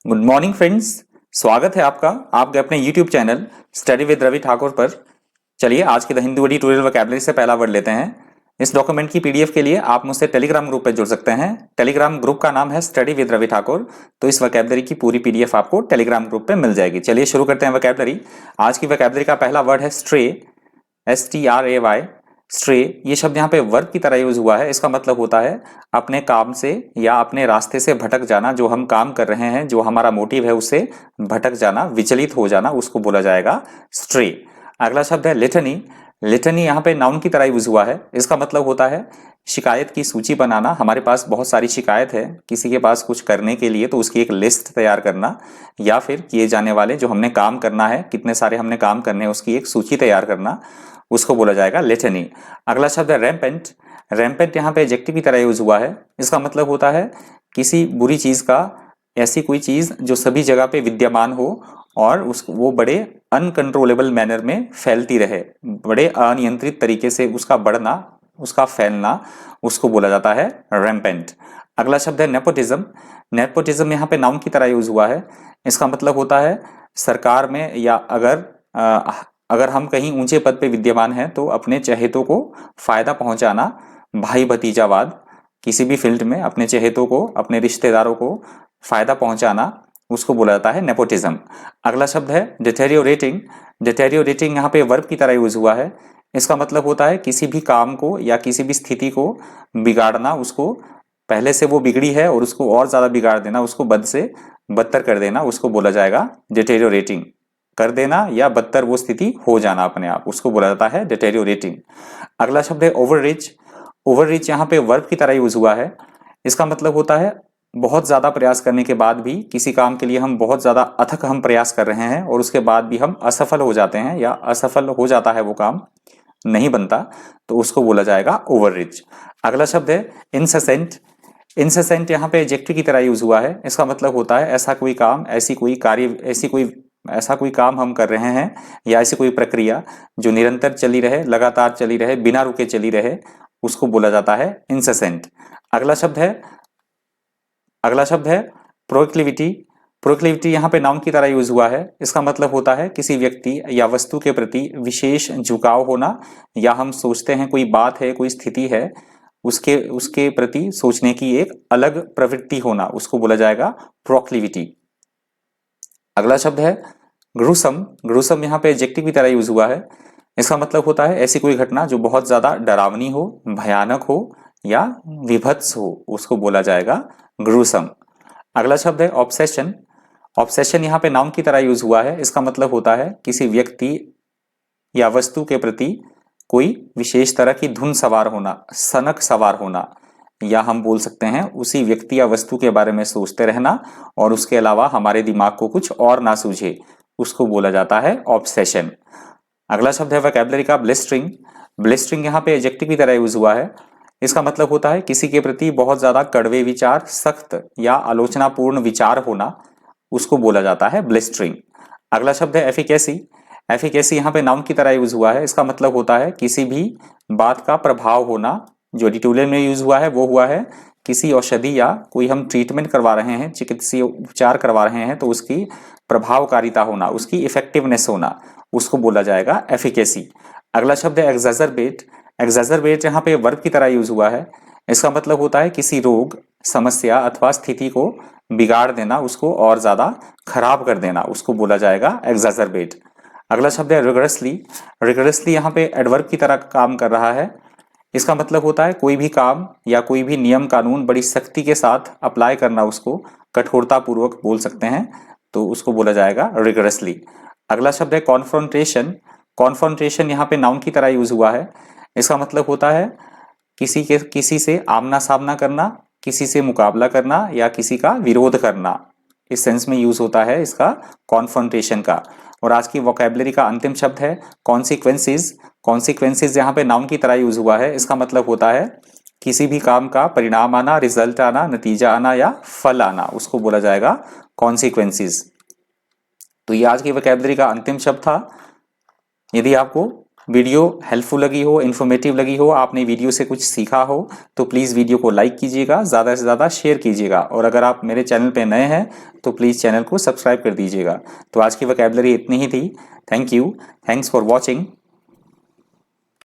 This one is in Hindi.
Good morning friends. स्वागत है आपका आपके अपने YouTube channel study with Ravi Thakur पर। चलिए आज के the Hindu word tutorial vocabulary से पहला वर्ड लेते हैं। इस डॉक्यूमेंट की पीडीएफ के लिए आप मुझसे टेलीग्राम ग्रुप पे जुड़ सकते हैं। टेलीग्राम ग्रुप का नाम है स्टडी विद रवि ठाकुर। तो इस वोकैबुलरी की पूरी पीडीएफ आपको टेलीग्राम ग्रुप पे मिल जाएगी। चलिए शुरू करते हैं वोकैबुलरी। आज की वोकैबुलरी का पहला वर्ड है स्ट्रे, STRAY। स्ट्रे ये शब्द यहाँ पे वर्ब की तरह यूज हुआ है। इसका मतलब होता है अपने काम से या अपने रास्ते से भटक जाना। जो हम काम कर रहे हैं, जो हमारा मोटिव है, उससे भटक जाना, विचलित हो जाना, उसको बोला जाएगा स्ट्रे। अगला शब्द है लिटनी। लिटनी यहाँ पे नाउन की तरह यूज हुआ है। इसका मतलब होता है शिकायत की सूची बनाना। हमारे पास बहुत सारी शिकायत है किसी के पास कुछ करने के लिए, तो उसकी एक लिस्ट तैयार करना, या फिर किए जाने वाले जो हमने काम करना है, कितने सारे हमने काम करने हैं, उसकी एक सूची तैयार करना, उसको बोला जाएगा लिटनी। अगला शब्द है रैम्पेंट। रैम्पेंट यहाँ पे एडजेक्टिव की तरह यूज हुआ है। इसका मतलब होता है किसी बुरी चीज का, ऐसी कोई चीज जो सभी जगह पे विद्यमान हो और वो बड़े अनकंट्रोलेबल मैनर में फैलती रहे, बड़े अनियंत्रित तरीके से उसका बढ़ना, उसका फैलना, उसको बोला जाता है रैम्पेंट। अगला शब्द है नेपोटिज्म। नेपोटिज्म यहाँ पे नाउन की तरह यूज हुआ है। इसका मतलब होता है सरकार में, या अगर हम कहीं ऊंचे पद पे विद्यमान हैं तो अपने चहेतों को फायदा पहुंचाना, भाई भतीजावाद, किसी भी फील्ड में अपने चहेतों को, अपने रिश्तेदारों को फायदा पहुंचाना, उसको बोला जाता है नेपोटिज्म। अगला शब्द है डिटेरियोरेटिंग। डिटेरियोरेटिंग यहाँ पे वर्ब की तरह यूज हुआ है। इसका मतलब होता है किसी भी काम को या किसी भी स्थिति को बिगाड़ना, उसको पहले से वो बिगड़ी है और उसको और ज्यादा बिगाड़ देना, उसको बद से बदतर कर देना, उसको बोला जाएगा डिटेरियोरेटिंग। कर देना या बदतर वो स्थिति हो जाना अपने आप, उसको बोला जाता है डिटेरियोरेटिंग। अगला शब्द है ओवररीच। ओवररीच यहाँ पे वर्ब की तरह यूज हुआ है। इसका मतलब होता है बहुत ज्यादा प्रयास करने के बाद भी, किसी काम के लिए हम बहुत ज्यादा अथक हम प्रयास कर रहे हैं और उसके बाद भी हम असफल हो जाते हैं या असफल हो जाता है, वो काम नहीं बनता, तो उसको बोला जाएगा ओवररीच। अगला शब्द है इंसेसेंट। इंसेसेंट यहाँ पे एडजेक्टिव की तरह यूज हुआ है। इसका मतलब होता है ऐसा कोई काम, ऐसी कोई कार्य, ऐसा कोई काम हम कर रहे हैं या ऐसी कोई प्रक्रिया जो निरंतर चली रहे, लगातार चली रहे, बिना रुके चली रहे, उसको बोला जाता है इंसेसेंट। अगला शब्द है प्रोक्लिविटी। प्रोक्लिविटी यहाँ पे नाउन की तरह यूज हुआ है। इसका मतलब होता है किसी व्यक्ति या वस्तु के प्रति विशेष झुकाव होना, या हम सोचते हैं कोई बात है, कोई स्थिति है, उसके उसके प्रति सोचने की एक अलग प्रवृत्ति होना, उसको बोला जाएगा प्रोक्लिविटी। अगला शब्द है ग्रुसम। ग्रुसम यहाँ पे एडजेक्टिव की तरह यूज हुआ है। इसका मतलब होता है ऐसी कोई घटना जो बहुत ज्यादा डरावनी हो, भयानक हो या विभत्स हो, उसको बोला जाएगा ग्रुसम। अगला शब्द है ऑब्सेशन। ऑब्सेशन यहाँ पे नाउन की तरह यूज हुआ है। इसका मतलब होता है किसी व्यक्ति या वस्तु के प्रति कोई विशेष तरह की धुन सवार होना, सनक सवार होना, या हम बोल सकते हैं उसी व्यक्ति या वस्तु के बारे में सोचते रहना और उसके अलावा हमारे दिमाग को कुछ और ना सूझे, उसको बोला जाता है ऑब्सेशन। अगला शब्द है वोकैबुलरी का ब्लिस्टरिंग। ब्लिस्टरिंग यहाँ पे एडजेक्टिव की तरह यूज हुआ है। इसका मतलब होता है किसी के प्रति बहुत ज्यादा कड़वे विचार, सख्त या आलोचनापूर्ण विचार होना, उसको बोला जाता है ब्लिस्टरिंग। अगला शब्द है एफिकेसी। एफिकेसी यहाँ पे नाउन की तरह यूज हुआ है। इसका मतलब होता है किसी भी बात का प्रभाव होना। जो डिटोरियल में यूज हुआ है वो हुआ है किसी औषधि या कोई हम ट्रीटमेंट करवा रहे हैं, चिकित्सीय उपचार करवा रहे हैं, तो उसकी प्रभावकारिता होना, उसकी इफेक्टिवनेस होना, उसको बोला जाएगा एफिकेसी। अगला शब्द है एग्जैजरबेट। एग्जैजरबेट यहाँ पे वर्ब की तरह यूज हुआ है। इसका मतलब होता है किसी रोग, समस्या अथवा स्थिति को बिगाड़ देना, उसको और ज्यादा खराब कर देना, उसको बोला जाएगा एग्जैजरबेट। अगला शब्द है रिगरसली। रिगरसली यहाँ पे एडवर्ब की तरह काम कर रहा है। इसका मतलब होता है कोई भी काम या कोई भी नियम कानून बड़ी सख्ती के साथ अप्लाई करना, उसको कठोरता पूर्वक बोल सकते हैं, तो उसको बोला जाएगा रिगरसली। अगला शब्द है कॉन्फ्रंटेशन। कॉन्फ्रंटेशन यहाँ पे नाउन की तरह यूज हुआ है। इसका मतलब होता है किसी से आमना सामना करना, किसी से मुकाबला करना या किसी का विरोध करना, इस सेंस में यूज होता है इसका कॉन्फ्रंटेशन का। और आज की वोकैबुलरी का अंतिम शब्द है कॉन्सिक्वेंसेस। कॉन्सिक्वेंसेस यहाँ पे नाउन की तरह यूज हुआ है। इसका मतलब होता है किसी भी काम का परिणाम आना, रिजल्ट आना, नतीजा आना या फल आना, उसको बोला जाएगा कॉन्सिक्वेंसेस। तो ये आज की वोकैबुलरी का अंतिम शब्द था। यदि आपको वीडियो हेल्पफुल लगी हो, इन्फॉर्मेटिव लगी हो, आपने वीडियो से कुछ सीखा हो तो प्लीज़ वीडियो को लाइक कीजिएगा, ज़्यादा से ज़्यादा शेयर कीजिएगा और अगर आप मेरे चैनल पे नए हैं तो प्लीज़ चैनल को सब्सक्राइब कर दीजिएगा। तो आज की वोकैबुलरी इतनी ही थी। Thank you, thanks for watching.